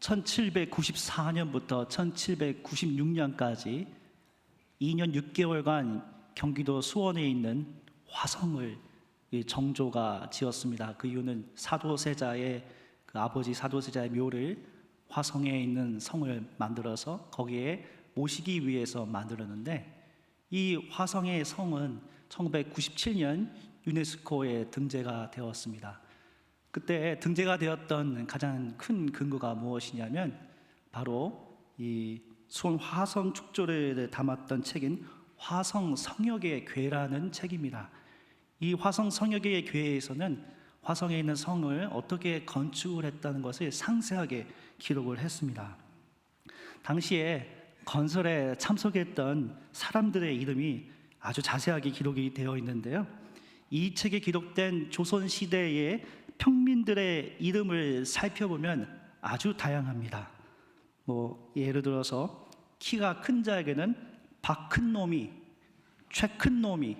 1794년부터 1796년까지 2년 6개월간 경기도 수원에 있는 화성을 정조가 지었습니다. 그 이유는 사도세자의 아버지 사도세자의 묘를 화성에 있는 성을 만들어서 거기에 모시기 위해서 만들었는데, 이 화성의 성은 1997년 유네스코에 등재가 되었습니다. 그때 등재가 되었던 가장 큰 근거가 무엇이냐면 바로 이 수원 화성 축조를 담았던 책인 화성 성역의 궤라는 책입니다. 이 화성 성역의 궤에서는 화성에 있는 성을 어떻게 건축을 했다는 것을 상세하게 기록을 했습니다. 당시에 건설에 참석했던 사람들의 이름이 아주 자세하게 기록이 되어 있는데요, 이 책에 기록된 조선시대의 평민들의 이름을 살펴보면 아주 다양합니다. 예를 들어서 키가 큰 자에게는 박큰 놈이, 최큰 놈이,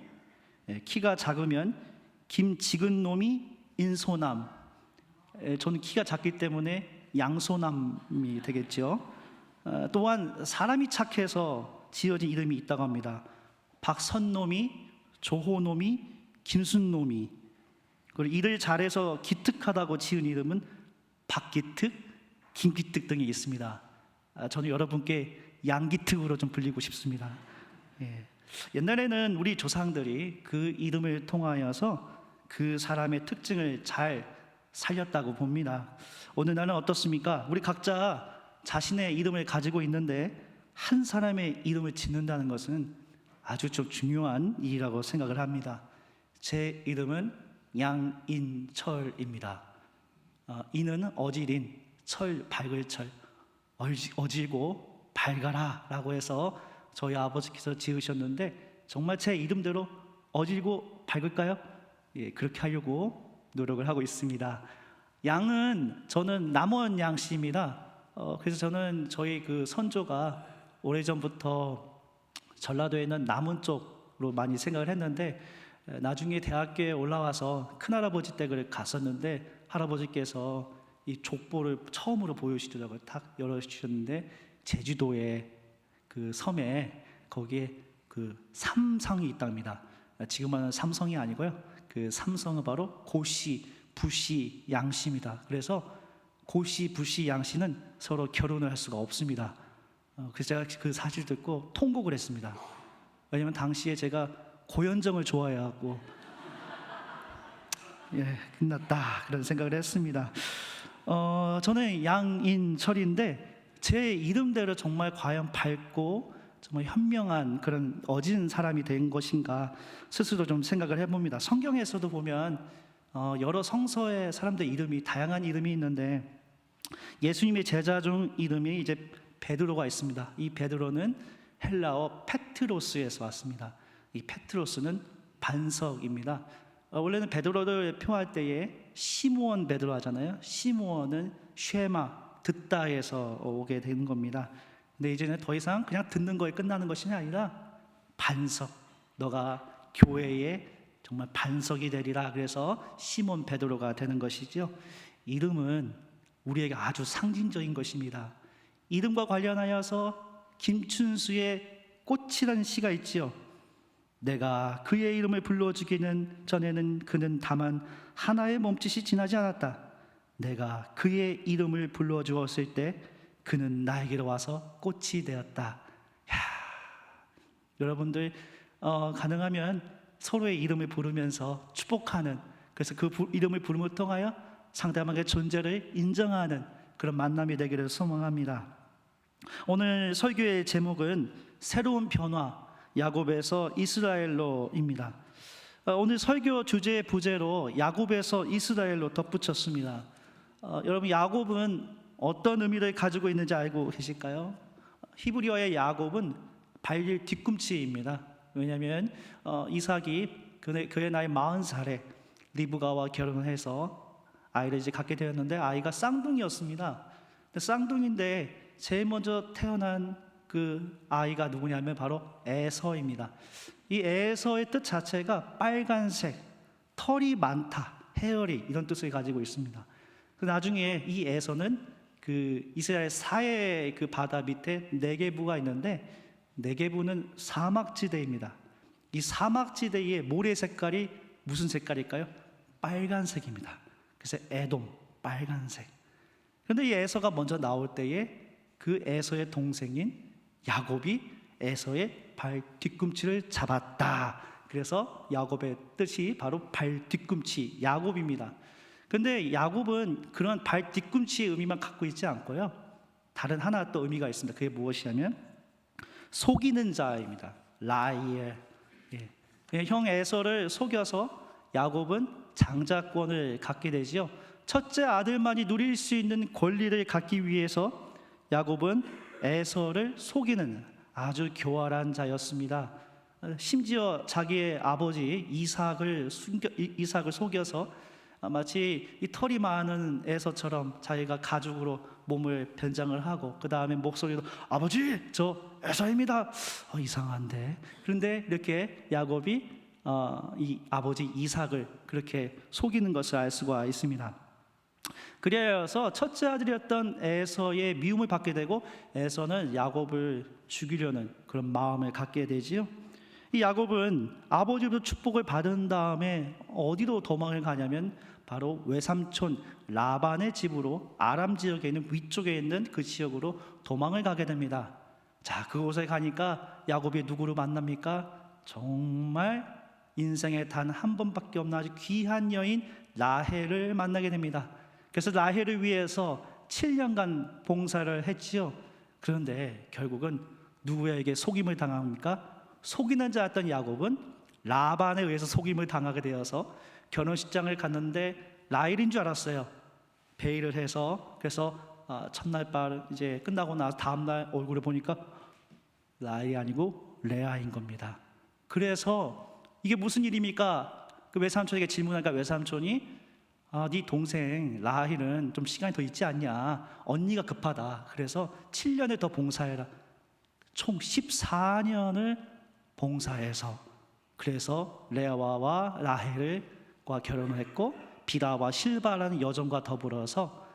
키가 작으면 김직은 놈이 인소남, 저는 키가 작기 때문에 양소남이 되겠죠. 또한 사람이 착해서 지어진 이름이 있다고 합니다. 박선놈이, 조호놈이, 김순놈이. 그리고 일을 잘해서 기특하다고 지은 이름은 박기특, 김기특 등이 있습니다. 저는 여러분께 양기특으로 좀 불리고 싶습니다. 옛날에는 우리 조상들이 그 이름을 통하여서 그 사람의 특징을 잘 살렸다고 봅니다. 오늘날은 어떻습니까? 우리 각자 자신의 이름을 가지고 있는데 한 사람의 이름을 짓는다는 것은 아주 좀 중요한 일이라고 생각을 합니다. 제 이름은 양인철입니다. 인은 어질인, 철 밝을 철, 어질고 밝아라 라고 해서 저희 아버지께서 지으셨는데, 정말 제 이름대로 어질고 밝을까요? 그렇게 하려고 노력을 하고 있습니다. 양은 저는 남원 양씨입니다. 그래서 저는 저희 그 선조가 오래전부터 전라도에 있는 남원 쪽으로 많이 생각을 했는데, 나중에 대학교에 올라와서 큰할아버지 댁을 갔었는데 할아버지께서 이 족보를 처음으로 보여주시더라고요. 탁 열어주셨는데 제주도의 그 섬에 거기에 그 삼성이 있답니다. 지금은 삼성이 아니고요, 그 삼성은 바로 고씨, 부씨, 양씨입니다. 그래서 고씨, 부씨, 양씨는 서로 결혼을 할 수가 없습니다. 그래서 제가 그 사실 듣고 통곡을 했습니다. 왜냐면 당시에 제가 고현정을 좋아해갖고 끝났다 그런 생각을 했습니다. 저는 양인철인데 제 이름대로 정말 과연 밝고 정말 현명한 그런 어진 사람이 된 것인가 스스로 좀 생각을 해봅니다. 성경에서도 보면 여러 성서의 사람들 이름이 다양한 이름이 있는데, 예수님의 제자 중 이름이 이제 베드로가 있습니다. 이 베드로는 헬라어 페트로스에서 왔습니다. 이 페트로스는 반석입니다. 원래는 베드로를 표할 때에 시므온 베드로 하잖아요. 시므온은 쉐마, 듣다에서 오게 되는 겁니다. 근데 이제는 더 이상 그냥 듣는 거에 끝나는 것이 아니라 반석, 너가 교회의 정말 반석이 되리라. 그래서 시몬 베드로가 되는 것이죠. 이름은 우리에게 아주 상징적인 것입니다. 이름과 관련하여서 김춘수의 꽃이라는 시가 있지요. 내가 그의 이름을 불러주기는 전에는 그는 다만 하나의 몸짓이 지나지 않았다. 내가 그의 이름을 불러주었을 때 그는 나에게로 와서 꽃이 되었다. 여러분들 가능하면 서로의 이름을 부르면서 축복하는, 그래서 그 이름을 부름을 통하여 상대방의 존재를 인정하는 그런 만남이 되기를 소망합니다. 오늘 설교의 제목은 새로운 변화, 야곱에서 이스라엘로입니다. 오늘 설교 주제 부제로 야곱에서 이스라엘로 덧붙였습니다. 여러분, 야곱은 어떤 의미를 가지고 있는지 알고 계실까요? 히브리어의 야곱은 발릴 뒤꿈치입니다. 왜냐하면 이삭이 그의 나이 40살에 리브가와 결혼을 해서 아이를 이제 갖게 되었는데, 아이가 쌍둥이였습니다. 쌍둥이인데 제일 먼저 태어난 그 아이가 누구냐면 바로 에서입니다. 이 에서의 뜻 자체가 빨간색, 털이 많다, 헤어리 이런 뜻을 가지고 있습니다. 그 나중에 이 에서는 그 이스라엘 사해 그 바다 밑에 네게부가 있는데 네게부는 사막지대입니다. 이 사막지대의 모래 색깔이 무슨 색깔일까요? 빨간색입니다. 그래서 에돔, 빨간색. 그런데 이 에서가 먼저 나올 때에 그 에서의 동생인 야곱이 에서의 발 뒤꿈치를 잡았다. 그래서 야곱의 뜻이 바로 발 뒤꿈치, 야곱입니다. 그런데 야곱은 그런 발 뒤꿈치의 의미만 갖고 있지 않고요, 다른 하나 또 의미가 있습니다. 그게 무엇이냐면 속이는 자입니다. 라이엘. 형 에서를 속여서 야곱은 장자권을 갖게 되지요. 첫째 아들만이 누릴 수 있는 권리를 갖기 위해서 야곱은 에서를 속이는 아주 교활한 자였습니다. 심지어 자기의 아버지 이삭을 속여서 마치 이 털이 많은 에서처럼 자기가 가죽으로 몸을 변장을 하고, 그 다음에 목소리로 아버지 저 에서입니다. 이상한데. 그런데 이렇게 야곱이 이 아버지 이삭을 그렇게 속이는 것을 알 수가 있습니다. 그래서 첫째 아들이었던 에서의 미움을 받게 되고 에서는 야곱을 죽이려는 그런 마음을 갖게 되지요. 이 야곱은 아버지로부터 축복을 받은 다음에 어디로 도망을 가냐면 바로 외삼촌 라반의 집으로, 아람 지역에 있는 위쪽에 있는 그 지역으로 도망을 가게 됩니다. 자, 그곳에 가니까 야곱이 누구를 만납니까? 정말 인생에 단 한 번밖에 없는 아주 귀한 여인 라헬을 만나게 됩니다. 그래서 라헬을 위해서 7년간 봉사를 했지요. 그런데 결국은 누구에게 속임을 당합니까? 속이는 자였던 야곱은 라반에 의해서 속임을 당하게 되어서 결혼식장을 갔는데 라헬인 줄 알았어요. 베일을 해서. 그래서 첫날 날 이제 끝나고 나서 다음날 얼굴을 보니까 라헬이 아니고 레아인 겁니다. 그래서 이게 무슨 일입니까? 그 외삼촌에게 질문하니까 외삼촌이 네 동생 라헬은 좀 시간이 더 있지 않냐, 언니가 급하다. 그래서 7년을 더 봉사해라. 총 14년을 봉사해서 그래서 레아와 라헬과 결혼을 했고 비라와 실바라는 여종과 더불어서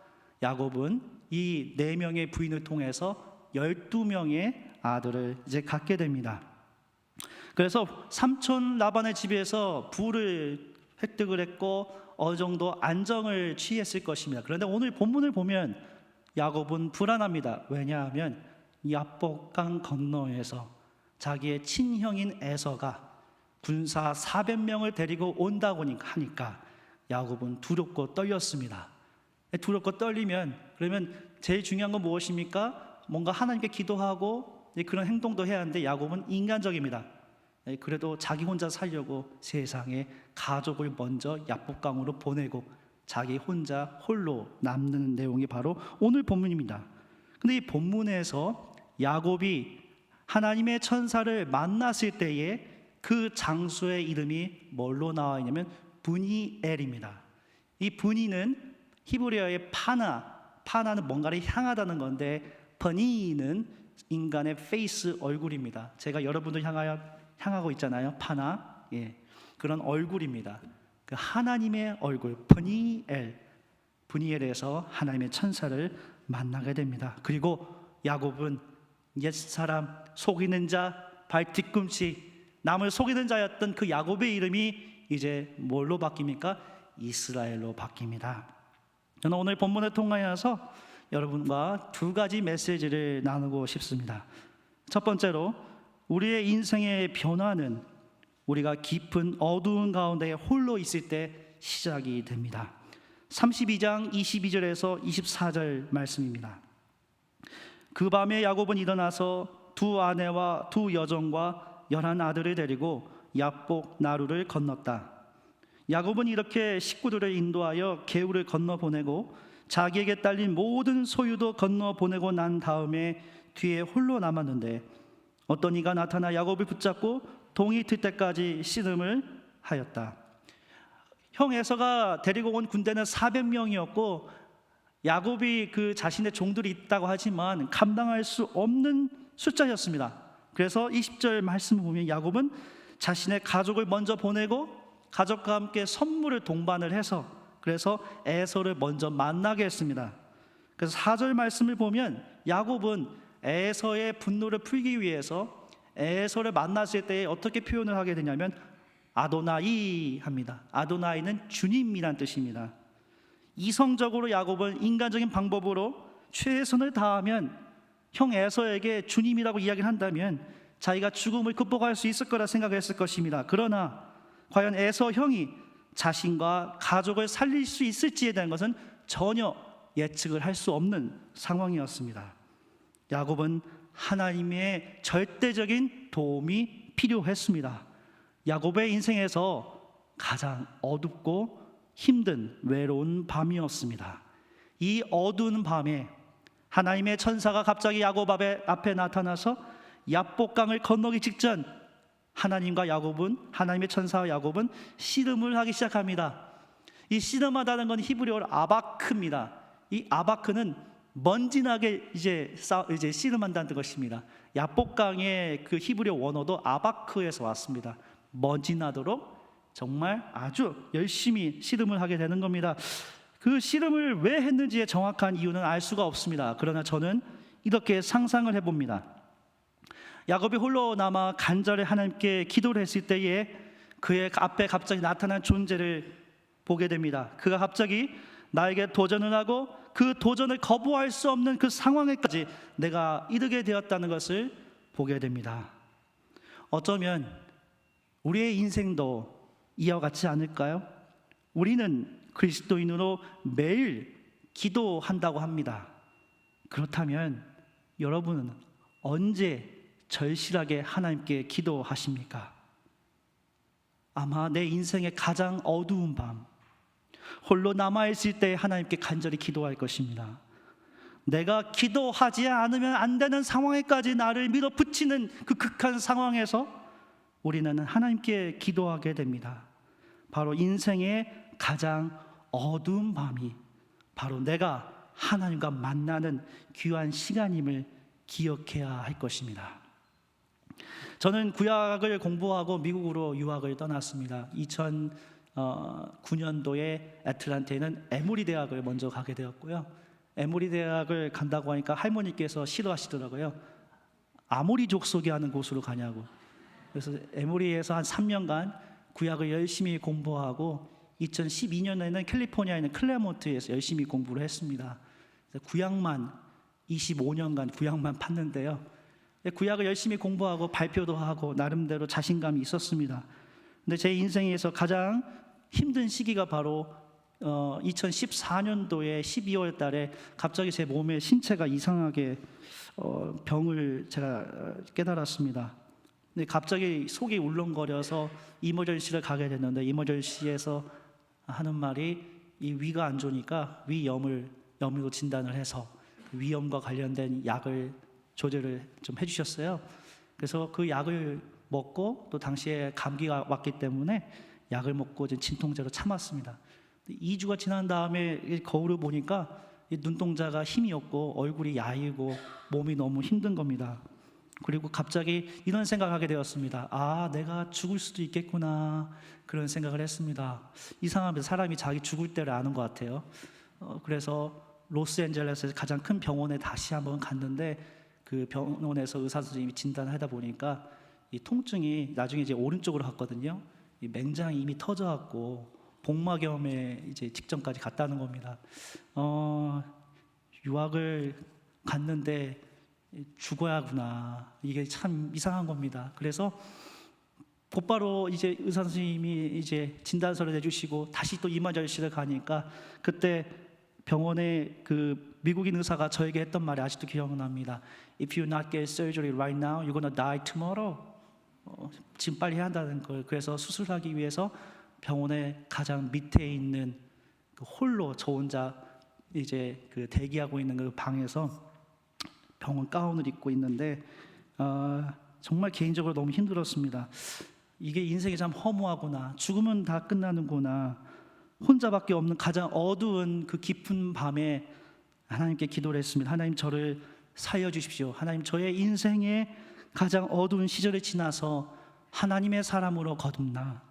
야곱은 이 4명의 부인을 통해서 12명의 아들을 이제 갖게 됩니다. 그래서 삼촌 라반의 집에서 부를 획득을 했고 어느 정도 안정을 취했을 것입니다. 그런데 오늘 본문을 보면 야곱은 불안합니다. 왜냐하면 야복강 건너에서 자기의 친형인 에서가 군사 400명을 데리고 온다고 하니까 야곱은 두렵고 떨렸습니다. 두렵고 떨리면 그러면 제일 중요한 건 무엇입니까? 뭔가 하나님께 기도하고 그런 행동도 해야 하는데 야곱은 인간적입니다. 그래도 자기 혼자 살려고 세상에 가족을 먼저 야복강으로 보내고 자기 혼자 홀로 남는 내용이 바로 오늘 본문입니다. 근데 이 본문에서 야곱이 하나님의 천사를 만났을 때에 그 장소의 이름이 뭘로 나와 있냐면 브니엘입니다. 이 브니는 히브리어의 파나는 뭔가를 향하다는 건데 버니는 인간의 페이스, 얼굴입니다. 제가 여러분들 향하고 있잖아요. 파나, 그런 얼굴입니다. 그 하나님의 얼굴, 브니엘에서 하나님의 천사를 만나게 됩니다. 그리고 야곱은 옛사람, 속이는 자, 발 뒤꿈치, 남을 속이는 자였던 그 야곱의 이름이 이제 뭘로 바뀝니까? 이스라엘로 바뀝니다. 저는 오늘 본문을 통하여서 여러분과 2가지 메시지를 나누고 싶습니다. 첫 번째로 우리의 인생의 변화는 우리가 깊은 어두운 가운데 홀로 있을 때 시작이 됩니다. 32장 22절에서 24절 말씀입니다. 그 밤에 야곱은 일어나서 2 아내와 2 여종과 11 아들을 데리고 야복 나루를 건넜다. 야곱은 이렇게 식구들을 인도하여 개울을 건너 보내고 자기에게 딸린 모든 소유도 건너 보내고 난 다음에 뒤에 홀로 남았는데 어떤 이가 나타나 야곱을 붙잡고 동이 틀 때까지 씨름을 하였다. 형 에서가 데리고 온 군대는 400명이었고 야곱이 그 자신의 종들이 있다고 하지만 감당할 수 없는 숫자였습니다. 그래서 20절 말씀을 보면 야곱은 자신의 가족을 먼저 보내고 가족과 함께 선물을 동반을 해서 그래서 에서를 먼저 만나게 했습니다. 그래서 4절 말씀을 보면 야곱은 에서의 분노를 풀기 위해서 에서를 만났을 때 어떻게 표현을 하게 되냐면 아도나이 합니다. 아도나이는 주님이란 뜻입니다. 이성적으로 야곱은 인간적인 방법으로 최선을 다하면 형 에서에게 주님이라고 이야기를 한다면 자기가 죽음을 극복할 수 있을 거라 생각했을 것입니다. 그러나 과연 에서 형이 자신과 가족을 살릴 수 있을지에 대한 것은 전혀 예측을 할 수 없는 상황이었습니다. 야곱은 하나님의 절대적인 도움이 필요했습니다. 야곱의 인생에서 가장 어둡고 힘든 외로운 밤이었습니다. 이 어두운 밤에 하나님의 천사가 갑자기 야곱 앞에 나타나서 야복강을 건너기 직전 하나님의 천사와 야곱은 씨름을 하기 시작합니다. 이 씨름하다는 건 히브리어로 아바크입니다. 이 아바크는 먼지나게 이제 씨름한다는 것입니다. 야복강의 그 히브리어 원어도 아바크에서 왔습니다. 먼지나도록 정말 아주 열심히 씨름을 하게 되는 겁니다. 그 씨름을 왜 했는지의 정확한 이유는 알 수가 없습니다. 그러나 저는 이렇게 상상을 해봅니다. 야곱이 홀로 남아 간절히 하나님께 기도를 했을 때에 그의 앞에 갑자기 나타난 존재를 보게 됩니다. 그가 갑자기 나에게 도전을 하고 그 도전을 거부할 수 없는 그 상황에까지 내가 이르게 되었다는 것을 보게 됩니다. 어쩌면 우리의 인생도 이와 같지 않을까요? 우리는 그리스도인으로 매일 기도한다고 합니다. 그렇다면 여러분은 언제 절실하게 하나님께 기도하십니까? 아마 내 인생의 가장 어두운 밤, 홀로 남아있을 때 하나님께 간절히 기도할 것입니다. 내가 기도하지 않으면 안 되는 상황에까지 나를 밀어붙이는 그 극한 상황에서 우리는 하나님께 기도하게 됩니다. 바로 인생의 가장 어두운 밤이 바로 내가 하나님과 만나는 귀한 시간임을 기억해야 할 것입니다. 저는 구약을 공부하고 미국으로 유학을 떠났습니다. 2009년도에 애틀랜타에 있는 에모리 대학을 먼저 가게 되었고요. 에모리 대학을 간다고 하니까 할머니께서 싫어하시더라고요. 아모리족 소개하는 곳으로 가냐고. 그래서 에모리에서 한 3년간 구약을 열심히 공부하고 2012년에는 캘리포니아에 있는 클레몬트에서 열심히 공부를 했습니다. 구약만 25년간 구약만 팠는데요. 구약을 열심히 공부하고 발표도 하고 나름대로 자신감이 있었습니다. 근데 제 인생에서 가장 힘든 시기가 바로 2014년도에 12월 달에 갑자기 제 몸의 신체가 이상하게 병을 제가 깨달았습니다. 근데 갑자기 속이 울렁거려서 이머전시를 가게 됐는데 이머전시에서 하는 말이 이 위가 안 좋으니까 위염으로 진단을 해서 위염과 관련된 약을 조절을 좀 해주셨어요. 그래서 그 약을 먹고 또 당시에 감기가 왔기 때문에 약을 먹고 진통제로 참았습니다. 2주가 지난 다음에 거울을 보니까 눈동자가 힘이 없고 얼굴이 야이고 몸이 너무 힘든 겁니다. 그리고 갑자기 이런 생각을 하게 되었습니다. 아, 내가 죽을 수도 있겠구나, 그런 생각을 했습니다. 이상하면 사람이 자기 죽을 때를 아는 것 같아요. 그래서 로스앤젤레스에서 가장 큰 병원에 다시 한번 갔는데 그 병원에서 의사 선생님이 진단을 하다 보니까 이 통증이 나중에 이제 오른쪽으로 갔거든요. 이 맹장이 이미 터져갖고 복막염에 이제 직전까지 갔다는 겁니다. 유학을 갔는데 죽어야 하구나, 이게 참 이상한 겁니다. 그래서 곧바로 이제 의사 선생님이 이제 진단서를 내주시고 다시 또 이머전시를 가니까 그때 병원에 그 미국인 의사가 저에게 했던 말이 아직도 기억납니다. If you not get surgery right now, you're gonna die tomorrow. 지금 빨리 해야 한다는 걸. 그래서 수술하기 위해서 병원의 가장 밑에 있는 그 홀로 저 혼자 이제 그 대기하고 있는 그 방에서 병원 가운을 입고 있는데 정말 개인적으로 너무 힘들었습니다. 이게 인생이 참 허무하구나, 죽으면 다 끝나는구나, 혼자밖에 없는 가장 어두운 그 깊은 밤에 하나님께 기도를 했습니다. 하나님, 저를 살려주십시오. 하나님, 저의 인생의 가장 어두운 시절을 지나서 하나님의 사람으로 거듭나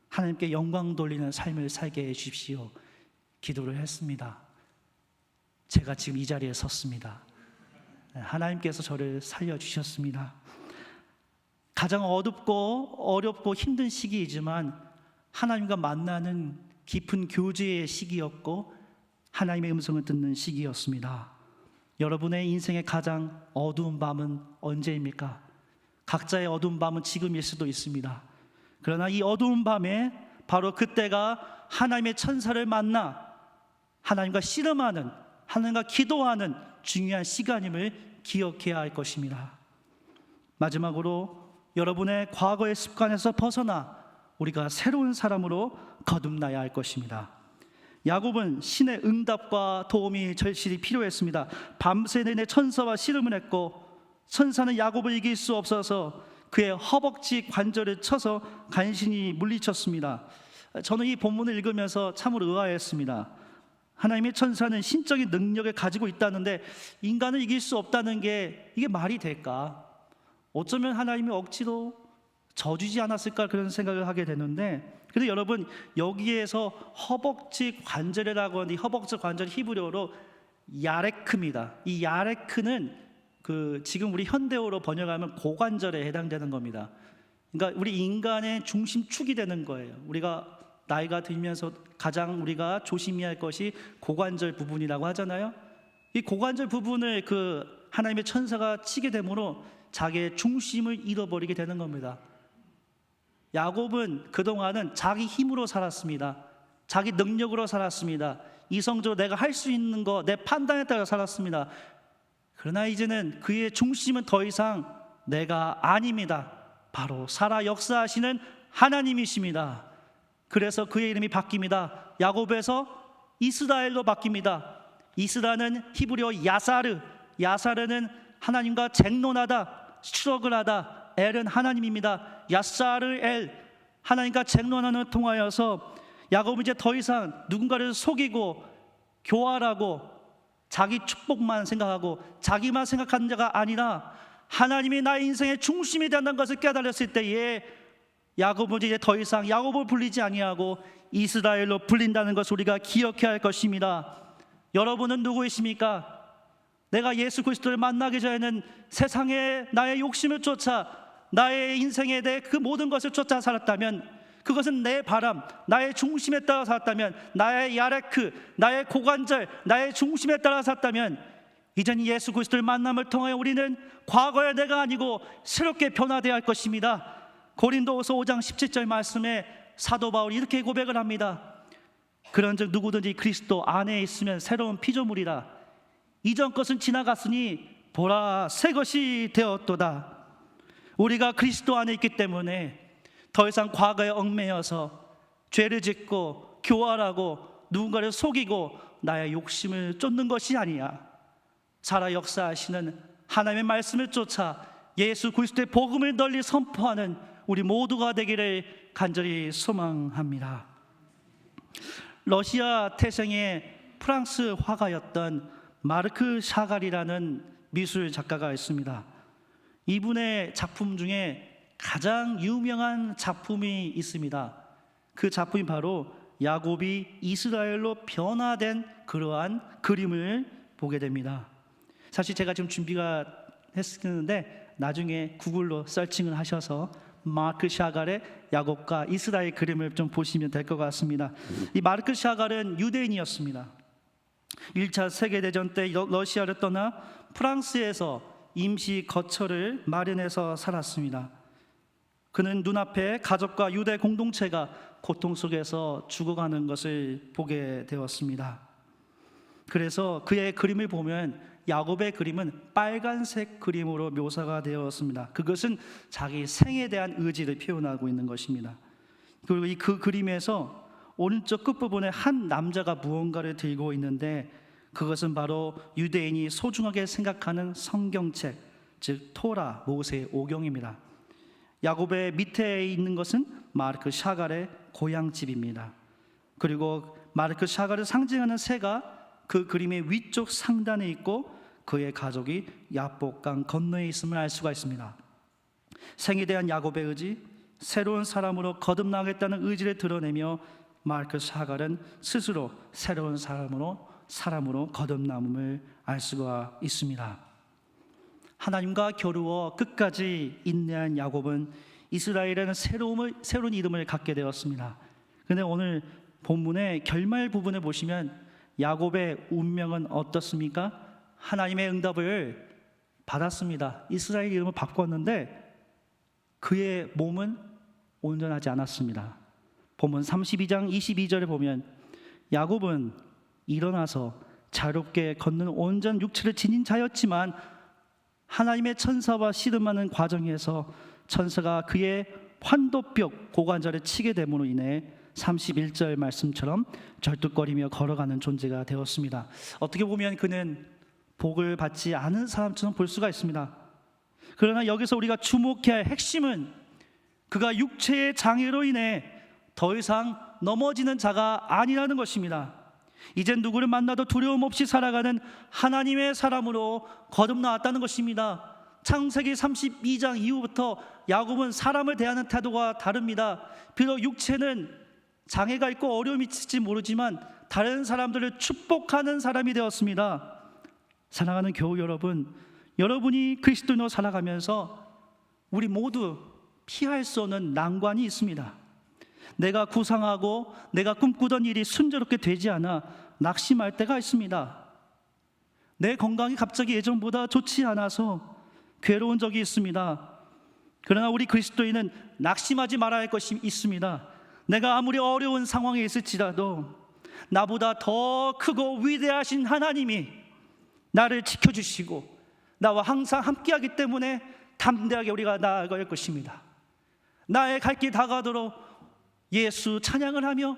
하나님께 영광 돌리는 삶을 살게 해 주십시오. 기도를 했습니다. 제가 지금 이 자리에 섰습니다. 하나님께서 저를 살려주셨습니다. 가장 어둡고 어렵고 힘든 시기이지만 하나님과 만나는 깊은 교제의 시기였고 하나님의 음성을 듣는 시기였습니다. 여러분의 인생의 가장 어두운 밤은 언제입니까? 각자의 어두운 밤은 지금일 수도 있습니다. 그러나 이 어두운 밤에 바로 그때가 하나님의 천사를 만나 하나님과 씨름하는, 하나님과 기도하는 중요한 시간임을 기억해야 할 것입니다. 마지막으로 여러분의 과거의 습관에서 벗어나 우리가 새로운 사람으로 거듭나야 할 것입니다. 야곱은 신의 응답과 도움이 절실히 필요했습니다. 밤새 내내 천사와 씨름을 했고 천사는 야곱을 이길 수 없어서 그의 허벅지 관절을 쳐서 간신히 물리쳤습니다. 저는 이 본문을 읽으면서 참으로 의아했습니다. 하나님의 천사는 신적인 능력을 가지고 있다는데 인간을 이길 수 없다는 게 이게 말이 될까? 어쩌면 하나님이 억지로 져주지 않았을까 그런 생각을 하게 되는데, 그런데 여러분 여기에서 허벅지 관절이라고 하는 이 허벅지 관절 히브리어로 야레크입니다. 이 야레크는 지금 우리 현대어로 번역하면 고관절에 해당되는 겁니다. 그러니까 우리 인간의 중심축이 되는 거예요. 우리가 나이가 들면서 가장 우리가 조심해야 할 것이 고관절 부분이라고 하잖아요. 이 고관절 부분을 하나님의 천사가 치게 되므로 자기의 중심을 잃어버리게 되는 겁니다. 야곱은 그동안은 자기 힘으로 살았습니다. 자기 능력으로 살았습니다. 이성적으로 내가 할 수 있는 거, 내 판단에 따라 살았습니다. 그러나 이제는 그의 중심은 더 이상 내가 아닙니다. 바로 살아 역사하시는 하나님이십니다. 그래서 그의 이름이 바뀝니다. 야곱에서 이스라엘로 바뀝니다. 이스라엘은 히브리어 야사르, 야사르는 하나님과 쟁론하다, 스트러글하다. 엘은 하나님입니다. 야사르 엘, 하나님과 쟁론하는 통하여서 야곱은 이제 더 이상 누군가를 속이고 교활하고 자기 축복만 생각하고 자기만 생각하는 자가 아니라 하나님이 나의 인생의 중심이 된다는 것을 깨달았을 때에 야곱은 이제 더 이상 야곱을 불리지 아니하고 이스라엘로 불린다는 것을 우리가 기억해야 할 것입니다. 여러분은 누구이십니까? 내가 예수 그리스도를 만나기 전에는 세상에 나의 욕심을 쫓아 나의 인생에 대해 그 모든 것을 쫓아 살았다면, 그것은 내 바람, 나의 중심에 따라 살았다면, 나의 야레크, 나의 고관절, 나의 중심에 따라 살았다면, 이제는 예수 그리스도를 만남을 통하여 우리는 과거의 내가 아니고 새롭게 변화되어야 할 것입니다. 고린도후서 5장 17절 말씀에 사도 바울이 이렇게 고백을 합니다. 그런즉 누구든지 그리스도 안에 있으면 새로운 피조물이라. 이전 것은 지나갔으니 보라 새 것이 되었도다. 우리가 그리스도 안에 있기 때문에 더 이상 과거에 얽매여서 죄를 짓고 교활하고 누군가를 속이고 나의 욕심을 쫓는 것이 아니야. 살아 역사하시는 하나님의 말씀을 쫓아 예수 그리스도의 복음을 널리 선포하는 우리 모두가 되기를 간절히 소망합니다. 러시아 태생의 프랑스 화가였던 마르크 샤갈이라는 미술 작가가 있습니다. 이분의 작품 중에 가장 유명한 작품이 있습니다. 그 작품이 바로 야곱이 이스라엘로 변화된 그러한 그림을 보게 됩니다. 사실 제가 지금 준비가 했는데 나중에 구글로 서칭을 하셔서 마르크 샤갈의 야곱과 이스라엘 그림을 좀 보시면 될 것 같습니다. 이 마르크 샤갈은 유대인이었습니다. 1차 세계대전 때 러시아를 떠나 프랑스에서 임시 거처를 마련해서 살았습니다. 그는 눈앞에 가족과 유대 공동체가 고통 속에서 죽어가는 것을 보게 되었습니다. 그래서 그의 그림을 보면 야곱의 그림은 빨간색 그림으로 묘사가 되었습니다. 그것은 자기 생에 대한 의지를 표현하고 있는 것입니다. 그리고 그 그림에서 오른쪽 끝부분에 한 남자가 무언가를 들고 있는데 그것은 바로 유대인이 소중하게 생각하는 성경책, 즉 토라, 모세 오경입니다. 야곱의 밑에 있는 것은 마르크 샤갈의 고향집입니다. 그리고 마르크 샤갈을 상징하는 새가 그 그림의 위쪽 상단에 있고 그의 가족이 야복강 건너에 있음을 알 수가 있습니다. 생에 대한 야곱의 의지, 새로운 사람으로 거듭나겠다는 의지를 드러내며 마르크 샤갈은 스스로 새로운 사람으로 사람으로 거듭남을 알 수가 있습니다. 하나님과 겨루어 끝까지 인내한 야곱은 이스라엘에는 새로운 이름을 갖게 되었습니다. 그런데 오늘 본문의 결말 부분을 보시면 야곱의 운명은 어떻습니까? 하나님의 응답을 받았습니다. 이스라엘 이름을 바꿨는데 그의 몸은 온전하지 않았습니다. 본문 32장 22절에 보면 야곱은 일어나서 자유롭게 걷는 온전 육체를 지닌 자였지만 하나님의 천사와 씨름하는 과정에서 천사가 그의 환도뼈 고관절에 치게 됨으로 인해 31절 말씀처럼 절뚝거리며 걸어가는 존재가 되었습니다. 어떻게 보면 그는 복을 받지 않은 사람처럼 볼 수가 있습니다. 그러나 여기서 우리가 주목해야 할 핵심은 그가 육체의 장애로 인해 더 이상 넘어지는 자가 아니라는 것입니다. 이젠 누구를 만나도 두려움 없이 살아가는 하나님의 사람으로 거듭나왔다는 것입니다. 창세기 32장 이후부터 야곱은 사람을 대하는 태도가 다릅니다. 비록 육체는 장애가 있고 어려움이 있을지 모르지만 다른 사람들을 축복하는 사람이 되었습니다. 사랑하는 교우 여러분, 여러분이 그리스도인으로 살아가면서 우리 모두 피할 수 없는 난관이 있습니다. 내가 구상하고 내가 꿈꾸던 일이 순조롭게 되지 않아 낙심할 때가 있습니다. 내 건강이 갑자기 예전보다 좋지 않아서 괴로운 적이 있습니다. 그러나 우리 그리스도인은 낙심하지 말아야 할 것이 있습니다. 내가 아무리 어려운 상황에 있을지라도 나보다 더 크고 위대하신 하나님이 나를 지켜주시고 나와 항상 함께하기 때문에 담대하게 우리가 나아갈 것입니다. 나의 갈 길 다가도록 예수 찬양을 하며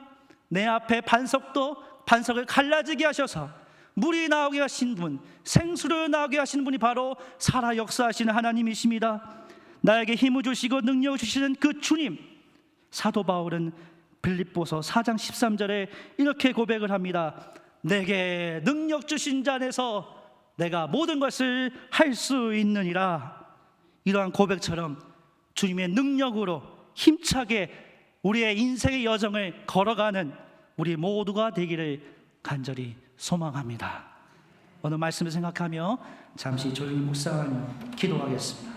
내 앞에 반석을 갈라지게 하셔서 물이 나오게 하신 분, 생수를 나오게 하시는 분이 바로 살아 역사하시는 하나님이십니다. 나에게 힘을 주시고 능력을 주시는 그 주님. 사도 바울은 빌립보서 4장 13절에 이렇게 고백을 합니다. 내게 능력 주신 자 안에서 내가 모든 것을 할 수 있느니라. 이러한 고백처럼 주님의 능력으로 힘차게 우리의 인생의 여정을 걸어가는 우리 모두가 되기를 간절히 소망합니다. 오늘 말씀을 생각하며 잠시 조용히 묵상하며 기도하겠습니다.